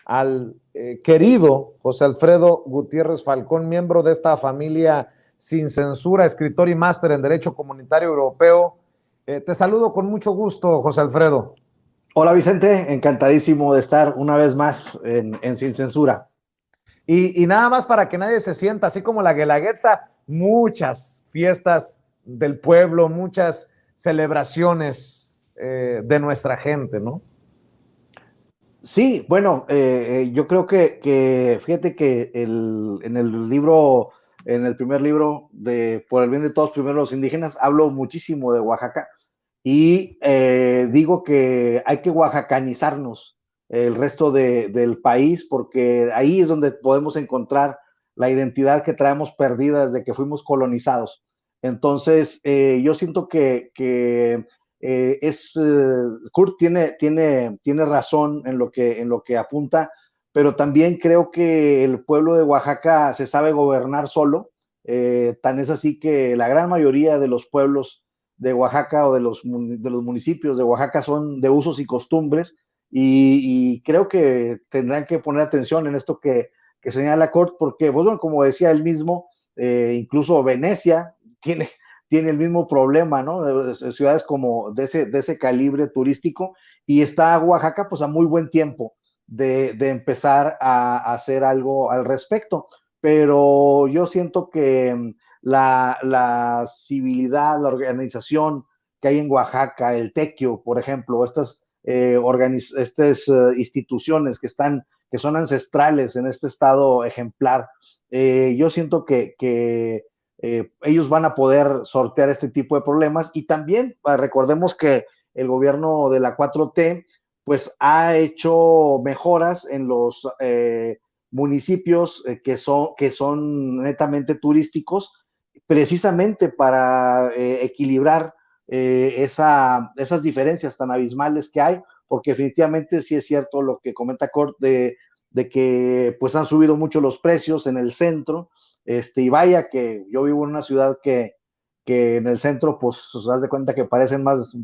al querido José Alfredo Gutiérrez Falcón, miembro de esta familia Sin Censura, escritor y máster en Derecho Comunitario Europeo. Te saludo con mucho gusto, José Alfredo. Hola Vicente, encantadísimo de estar una vez más en Sin Censura. Y nada más para que nadie se sienta, así como la Guelaguetza, muchas fiestas del pueblo, muchas celebraciones de nuestra gente, ¿no? Sí, bueno, yo creo que fíjate que en el libro, en el primer libro de Por el bien de todos, primero los indígenas, hablo muchísimo de Oaxaca y digo que hay que oaxacanizarnos el resto del país porque ahí es donde podemos encontrar la identidad que traemos perdida desde que fuimos colonizados. Entonces, yo siento Kurt tiene razón en lo que apunta, pero también creo que el pueblo de Oaxaca se sabe gobernar solo. Tan es así que la gran mayoría de los pueblos de Oaxaca o de los municipios de Oaxaca son de usos y costumbres, y creo que tendrán que poner atención en esto que señala Kurt, porque, bueno, como decía él mismo, incluso Venecia tiene el mismo problema, ¿no? Ciudades como de ese calibre turístico, y está Oaxaca pues a muy buen tiempo de empezar a hacer algo al respecto. Pero yo siento que la civilidad, la organización que hay en Oaxaca, el Tequio, por ejemplo, estas instituciones que son ancestrales en este estado ejemplar, yo siento que ellos van a poder sortear este tipo de problemas. Y también recordemos que el gobierno de la 4T pues ha hecho mejoras en los municipios que son netamente turísticos, precisamente para equilibrar esas diferencias tan abismales que hay, porque definitivamente sí es cierto lo que comenta Cort de que pues han subido mucho los precios en el centro. Y vaya que yo vivo en una ciudad que en el centro, pues, haz de cuenta que parece más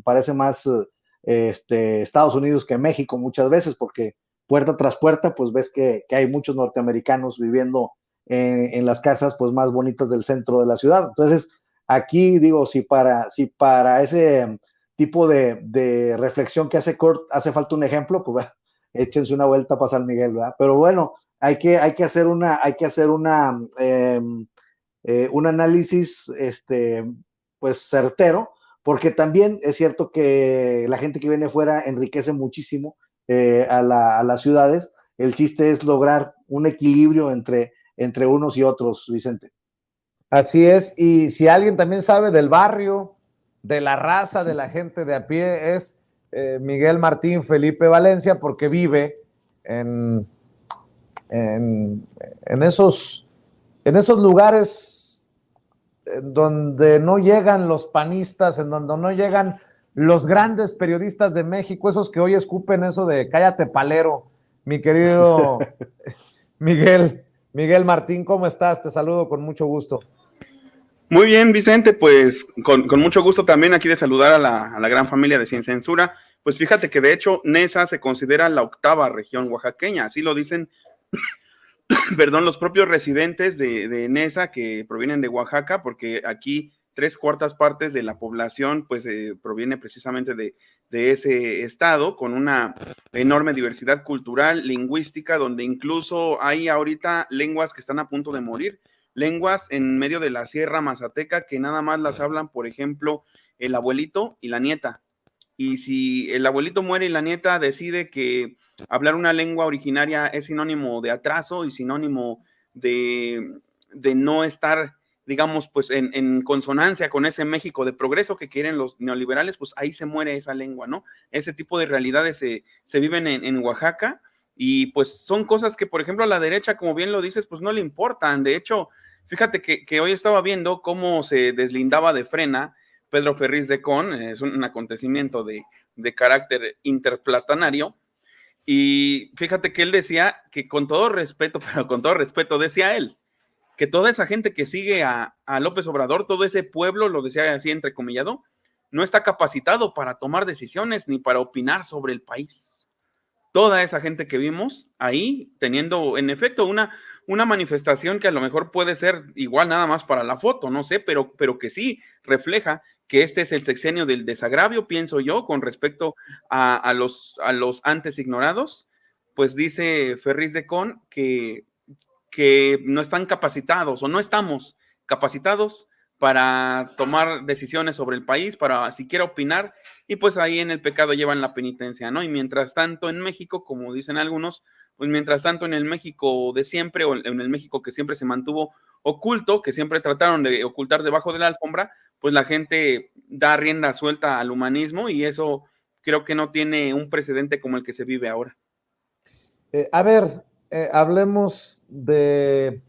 Estados Unidos que México muchas veces, porque puerta tras puerta, pues ves que hay muchos norteamericanos viviendo en las casas, pues, más bonitas del centro de la ciudad. Entonces, aquí digo, si para ese tipo de reflexión que hace Kurt hace falta un ejemplo, pues, bueno, échense una vuelta para San Miguel, ¿verdad? Pero bueno, hay que hacer un análisis pues certero, porque también es cierto que la gente que viene fuera enriquece muchísimo a las ciudades. El chiste es lograr un equilibrio entre unos y otros, Vicente. Así es, y si alguien también sabe del barrio, de la raza, de la gente de a pie, es Miguel Martín Felipe Valencia, porque vive en, en, en, esos, en esos lugares en donde no llegan los panistas, en donde no llegan los grandes periodistas de México, esos que hoy escupen eso de cállate palero. Mi querido Miguel Martín, ¿cómo estás? Te saludo con mucho gusto. Muy bien, Vicente, pues con mucho gusto también aquí de saludar a la gran familia de Sin Censura. Pues fíjate que de hecho Nesa se considera la octava región oaxaqueña, así lo dicen, perdón, los propios residentes de Nesa que provienen de Oaxaca, porque aquí 3/4 de la población pues proviene precisamente de ese estado, con una enorme diversidad cultural, lingüística, donde incluso hay ahorita lenguas que están a punto de morir, lenguas en medio de la Sierra Mazateca que nada más las hablan, por ejemplo, el abuelito y la nieta. Y si el abuelito muere y la nieta decide que hablar una lengua originaria es sinónimo de atraso y sinónimo de no estar, digamos, pues en consonancia con ese México de progreso que quieren los neoliberales, pues ahí se muere esa lengua, ¿no? Ese tipo de realidades se viven en Oaxaca, y pues son cosas que, por ejemplo, a la derecha, como bien lo dices, pues no le importan. De hecho, fíjate que hoy estaba viendo cómo se deslindaba de Frena Pedro Ferriz de Con, es un acontecimiento de carácter interplatanario, y fíjate que él decía que con todo respeto, pero con todo respeto, decía él, que toda esa gente que sigue a López Obrador, todo ese pueblo, lo decía así entrecomillado, no está capacitado para tomar decisiones ni para opinar sobre el país. toda esa gente que vimos ahí teniendo en efecto una manifestación que a lo mejor puede ser igual nada más para la foto, no sé, pero que sí refleja que este es el sexenio del desagravio, pienso yo, con respecto a los antes ignorados. Pues dice Ferris de Con que no están capacitados o no estamos capacitados para tomar decisiones sobre el país, para siquiera opinar, y pues ahí en el pecado llevan la penitencia, ¿no? Y mientras tanto en México, como dicen algunos, pues mientras tanto en el México de siempre, o en el México que siempre se mantuvo oculto, que siempre trataron de ocultar debajo de la alfombra, pues la gente da rienda suelta al humanismo, y eso creo que no tiene un precedente como el que se vive ahora. A ver, hablemos de